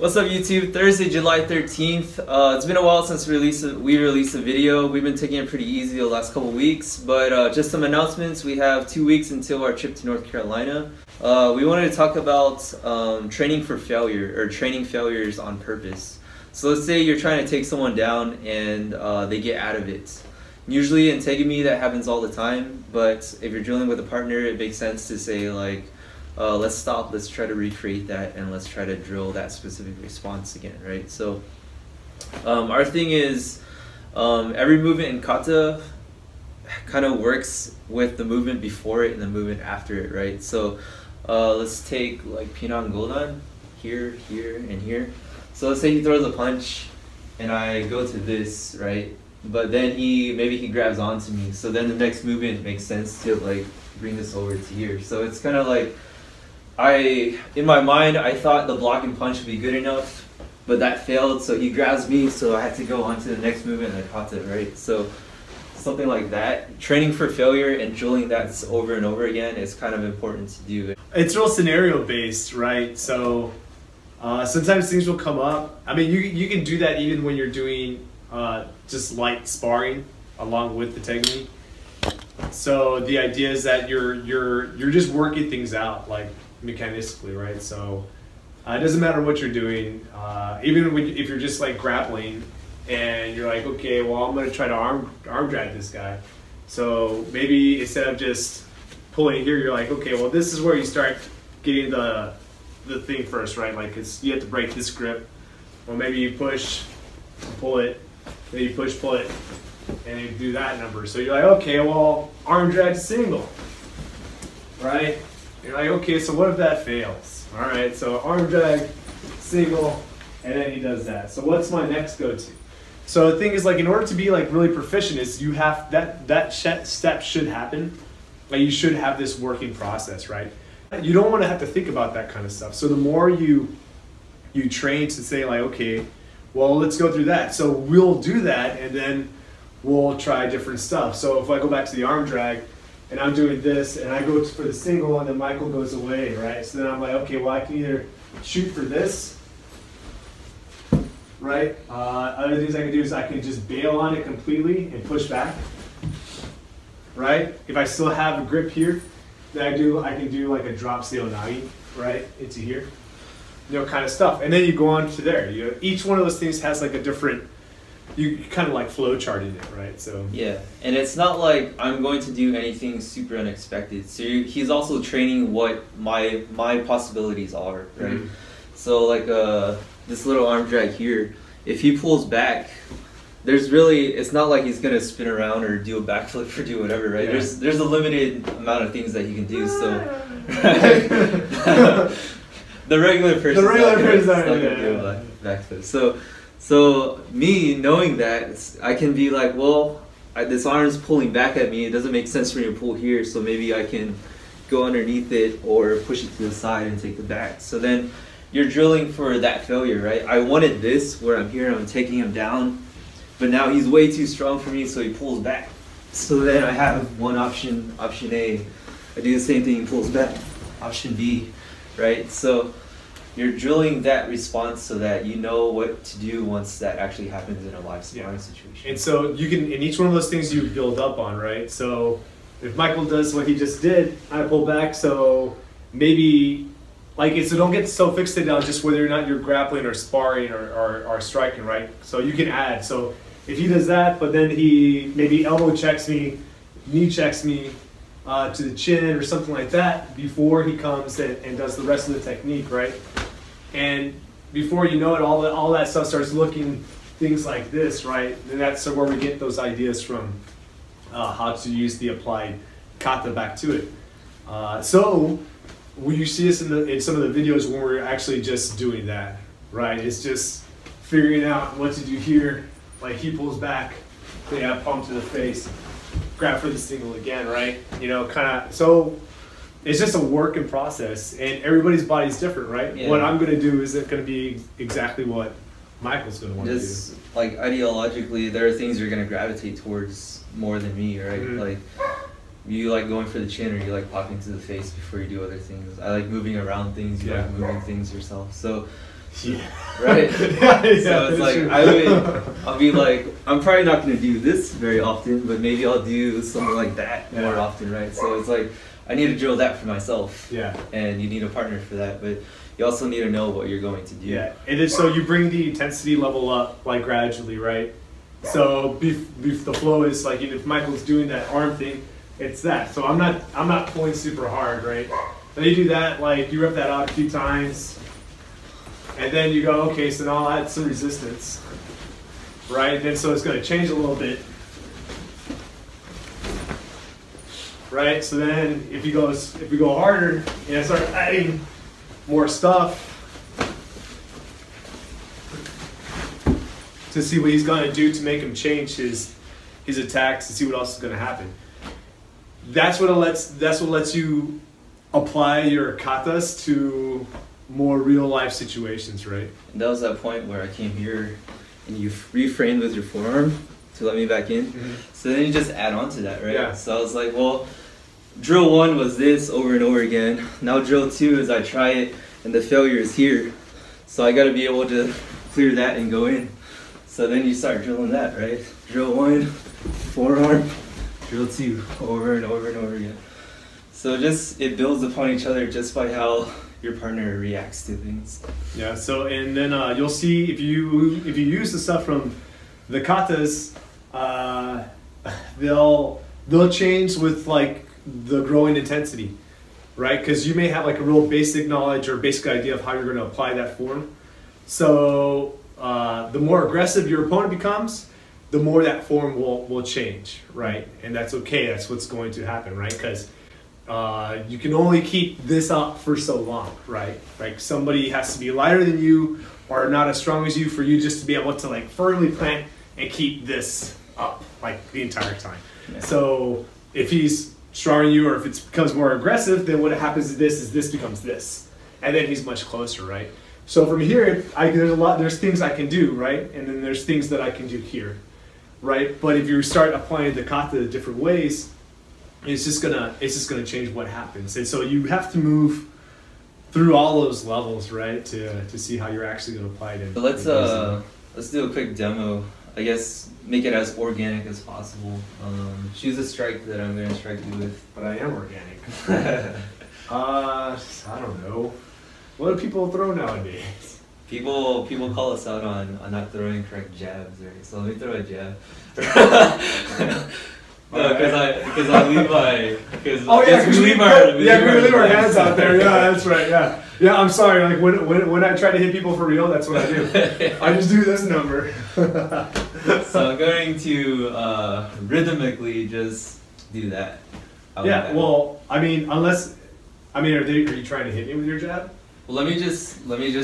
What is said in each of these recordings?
What's up YouTube? Thursday, July 13th. It's been a while since we released a video. We've been taking it pretty easy the last couple weeks, but just some announcements. We have 2 weeks until our trip to North Carolina. We wanted to talk about training for failure, or training failures on purpose. So let's say you're trying to take someone down and they get out of it. Usually in Tegami that happens all the time, but if you're drilling with a partner, it makes sense to say like, let's stop, let's try to recreate that, and let's try to drill that specific response again, right? So our thing is every movement in Kata kind of works with the movement before it and the movement after it, right? So let's take like Pinang Goldan, here, here, and here. So let's say he throws a punch and I go to this, right? But then maybe he grabs onto me. So then the next movement makes sense to like bring this over to here. So it's kind of like, in my mind, I thought the block and punch would be good enough, but that failed, so he grabs me, so I had to go on to the next movement and I caught it, right? So something like that. Training for failure and drilling that over and over again is kind of important to do. It's real scenario based, right? So sometimes things will come up. I mean, you can do that even when you're doing just light sparring along with the technique. So the idea is that you're just working things out, like mechanistically, right? So it doesn't matter what you're doing, even if you're just like grappling and you're like, okay, well, I'm going to try to arm drag this guy. So maybe instead of just pulling here, you're like, okay, well, this is where you start getting the thing first, right? Like you have to break this grip. Or maybe you push, pull it, then you push, pull it, and you do that number. So you're like, okay, well, arm drag single, right? You're like, okay, so what if that fails? All right, so arm drag, single, and then he does that. So what's my next go-to? So the thing is, like, in order to be like really proficient, is you have that step should happen. Like you should have this working process, right? You don't want to have to think about that kind of stuff. So the more you train to say like, okay, well, let's go through that. So we'll do that, and then we'll try different stuff. So if I go back to the arm drag, and I'm doing this, and I go for the single, and then Michael goes away, right? So then I'm like, okay, well, I can either shoot for this, right? Other things I can do is I can just bail on it completely and push back, right? If I still have a grip here, then I can do like a drop seal nagi, right, into here, kind of stuff. And then you go on to there. Each one of those things has like a different, you kind of like flowcharting it, right? So yeah, and it's not like I'm going to do anything super unexpected. So he's also training what my possibilities are, right? Mm-hmm. So like this little arm drag here, if he pulls back, it's not like he's gonna spin around or do a backflip or do whatever, right? Yeah. There's a limited amount of things that he can do. So right? the regular person not gonna do a backflip. So me knowing that, I can be like, well, this arm's pulling back at me. It doesn't make sense for me to pull here, so maybe I can go underneath it or push it to the side and take the back. So then you're drilling for that failure, right? I wanted this where I'm here, I'm taking him down, but now he's way too strong for me, so he pulls back. So then I have one option, option A. I do the same thing, he pulls back. Option B, right? So you're drilling that response so that you know what to do once that actually happens in a live sparring situation. And so you can, in each one of those things you build up on, right? So if Michael does what he just did, I pull back, so maybe, so don't get so fixated on just whether or not you're grappling or sparring or striking, right? So you can add. So if he does that, but then he maybe elbow checks me, knee checks me, to the chin or something like that before he comes and does the rest of the technique, right? And before you know it, all that stuff starts looking things like this, right? And that's where we get those ideas from, how to use the applied kata back to it. So you see us in some of the videos when we're actually just doing that, right? It's just figuring out what to do here. Like he pulls back, they have palm to the face, grab for the single again, right? So it's just a work in process, and everybody's body's different, right? Yeah. What I'm going to do isn't going to be exactly what Michael's going to want to do. Like ideologically, there are things you're going to gravitate towards more than me, right? Mm-hmm. Like you like going for the chin, or you like popping to the face before you do other things. I like moving around things. You like moving things yourself. So Yeah. right? Yeah, So it's like I'll be like, I'm probably not gonna do this very often, but maybe I'll do something like that more often, right? So it's like I need to drill that for myself. Yeah. And you need a partner for that, but you also need to know what you're going to do. Yeah, and it's so you bring the intensity level up like gradually, right? So the flow is like, if Michael's doing that arm thing, it's that. So I'm not pulling super hard, right? Then you do that, like you rep that out a few times, and then you go, okay, so now I'll add some resistance, right? And then so it's going to change a little bit, right? So then if we go harder and I start adding more stuff to see what he's going to do to make him change his attacks, to see what else is going to happen. That's what lets you apply your katas to more real life situations, right? And that was that point where I came here and you reframed with your forearm to let me back in. Mm-hmm. So then you just add on to that, right? Yeah. So I was like, well, drill 1 was this over and over again. Now drill 2 is I try it and the failure is here. So I got to be able to clear that and go in. So then you start drilling that, right? Drill 1, forearm, drill 2, over and over and over again. So it builds upon each other just by how your partner reacts to things. Yeah. So and then you'll see if you use the stuff from the katas, they'll change with like the growing intensity, right? Because you may have like a real basic knowledge or basic idea of how you're going to apply that form. So the more aggressive your opponent becomes, the more that form will change, right? And that's okay. That's what's going to happen, right? Because you can only keep this up for so long, right? Like somebody has to be lighter than you or not as strong as you for you just to be able to like firmly plant and keep this up like the entire time. Yeah. So if he's stronger than you, or if it becomes more aggressive, then what happens is this becomes this, and then he's much closer, right? So from here, there's things I can do, right? And then there's things that I can do here, right? But if you start applying the kata different ways, it's just gonna change what happens. And so you have to move through all those levels, right, to see how you're actually gonna apply it. So let's do a quick demo. I guess make it as organic as possible. Choose a strike that I'm gonna strike you with. But I am organic. I don't know. What do people throw nowadays? People call us out on not throwing correct jabs, right? So let me throw a jab. No, because I leave my we leave our hands out there. Yeah, that's right. Yeah. I'm sorry. Like when I try to hit people for real, that's what I do. I just do this number. So I'm going to rhythmically just do that. Yeah. Well, are you trying to hit me with your jab? Well, let me just put it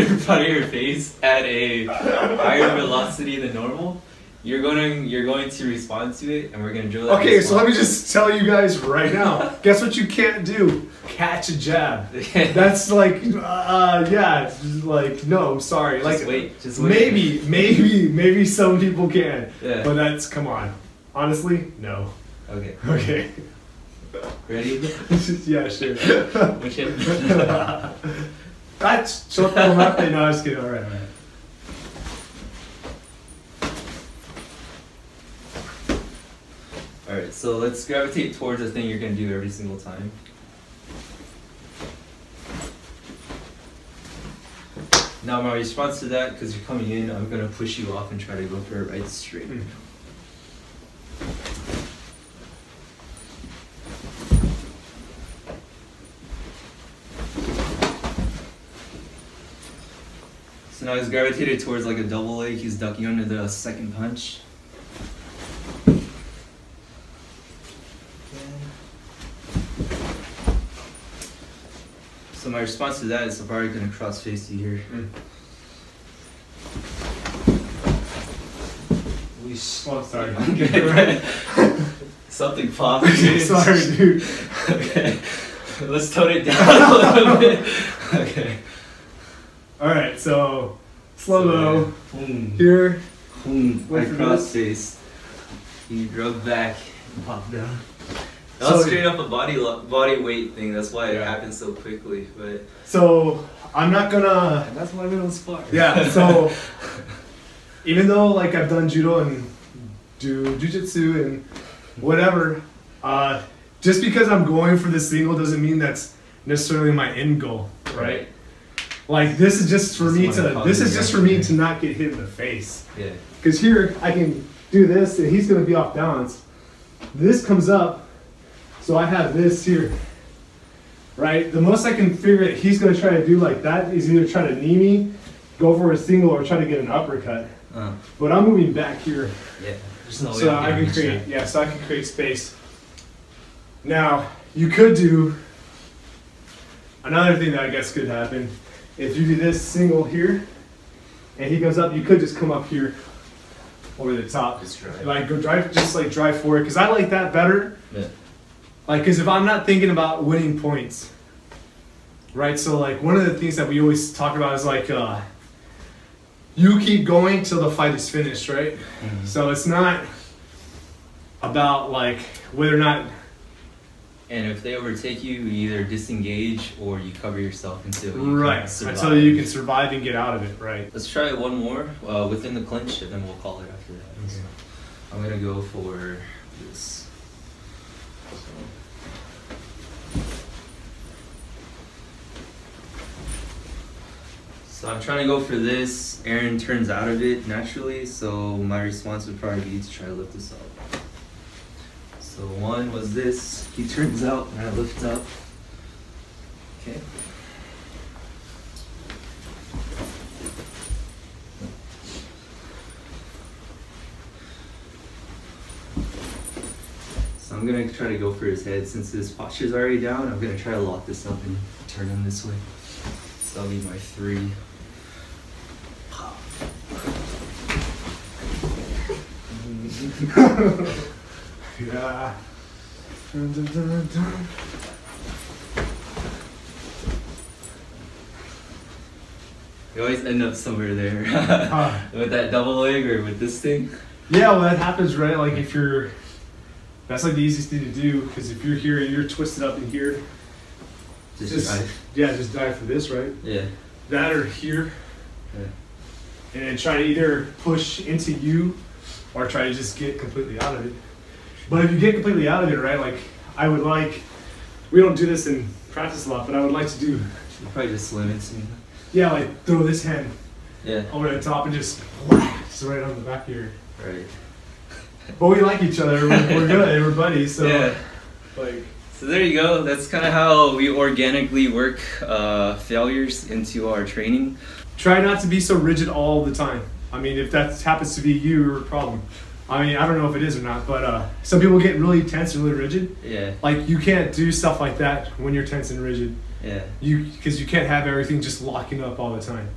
in front of your face at a higher velocity than normal. You're going to respond to it, and we're going to drill that. Okay, so let me just tell you guys right now. Guess what you can't do? Catch a jab. That's like, like no, I'm sorry. Just wait. Maybe some people can. Yeah. But that's, come on. Honestly, no. Okay. Ready? Yeah, sure. Which hit? That's short no, I was kidding. All right. Alright, so let's gravitate towards the thing you're going to do every single time. Now my response to that, because you're coming in, I'm going to push you off and try to go for a right straight. So now he's gravitated towards like a double leg, he's ducking under the second punch. So my response to that is I'm probably going to cross face you here. Oh, sorry. Something popped. Sorry, dude. Okay. Let's tone it down a little bit. Okay. Alright, so slow-mo. Here. I cross face. You drug back and pop down. That was straight up a body weight thing. That's why it happened so quickly. But so I'm not gonna. And that's why we don't spar. Yeah. So even though like I've done judo and do jujitsu and whatever, just because I'm going for the single doesn't mean that's necessarily my end goal, right? Like this is just for me to. This is just for me to not get hit in the face. Yeah. Because here I can do this and he's gonna be off balance. This comes up, so I have this here. Right? The most I can figure that he's gonna try to do like that is either try to knee me, go for a single, or try to get an uppercut. But I'm moving back here. Yeah. There's no So I can create. Yeah. So I can create space. Now you could do another thing that I guess could happen. If you do this single here, and he goes up, you could just come up here over the top. Just drive. Like go drive, just like drive forward, because I like that better. Yeah. Like, because if I'm not thinking about winning points, right? So like one of the things that we always talk about is like, you keep going till the fight is finished, right? Mm-hmm. So it's not about like whether or not. And if they overtake you, you either disengage or you cover yourself until you Right, until you can survive and get out of it, right? Let's try one more within the clinch, and then we'll call it after that. Okay. So I'm gonna go for this. So I'm trying to go for this. Aaron turns out of it naturally, so my response would probably be to try to lift this up. So one was this, he turns out and I lift up. Okay. So I'm gonna try to go for his head. Since his posture's already down, I'm gonna try to lock this up and turn him this way. So that'll be my 3. Yeah. Dun, dun, dun, dun. You always end up somewhere there. With that double leg or with this thing. Yeah, well that happens, right? Like if you're, that's like the easiest thing to do, because if you're here and you're twisted up in here, Just dive. Yeah, just dive for this, right? Yeah. That or here. Yeah. And then try to either push into you or try to just get completely out of it. But if you get completely out of it, right, like I would like, we don't do this in practice a lot, but I would like to do. You probably just slim it to me. Yeah, like throw this hand over the top and just whack, just right on the back here. Right. But we like each other. We're good. We're buddies. So yeah. Like. So there you go. That's kind of how we organically work failures into our training. Try not to be so rigid all the time. I mean, if that happens to be your problem. I mean, I don't know if it is or not, but some people get really tense and really rigid. Yeah. Like you can't do stuff like that when you're tense and rigid. Yeah. Because you can't have everything just locking up all the time.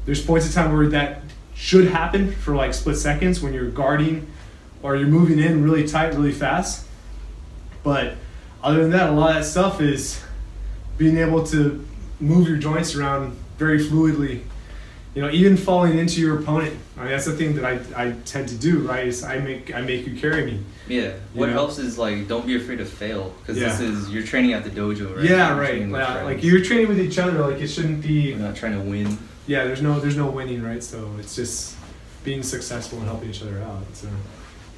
There's points in time where that should happen for like split seconds when you're guarding or you're moving in really tight, really fast. But other than that, a lot of that stuff is being able to move your joints around very fluidly. You know, even falling into your opponent. I mean, that's the thing that I tend to do, right? Is I make you carry me. Yeah. What helps is like don't be afraid to fail, because this is you're training at the dojo, right? Yeah, right. Like you're training with each other. Like it shouldn't be. You're not trying to win. Yeah, there's no winning, right? So it's just being successful and helping each other out. So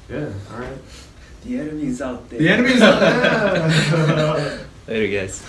yeah, all right. The enemy's out there. The enemy's out there. Later, guys.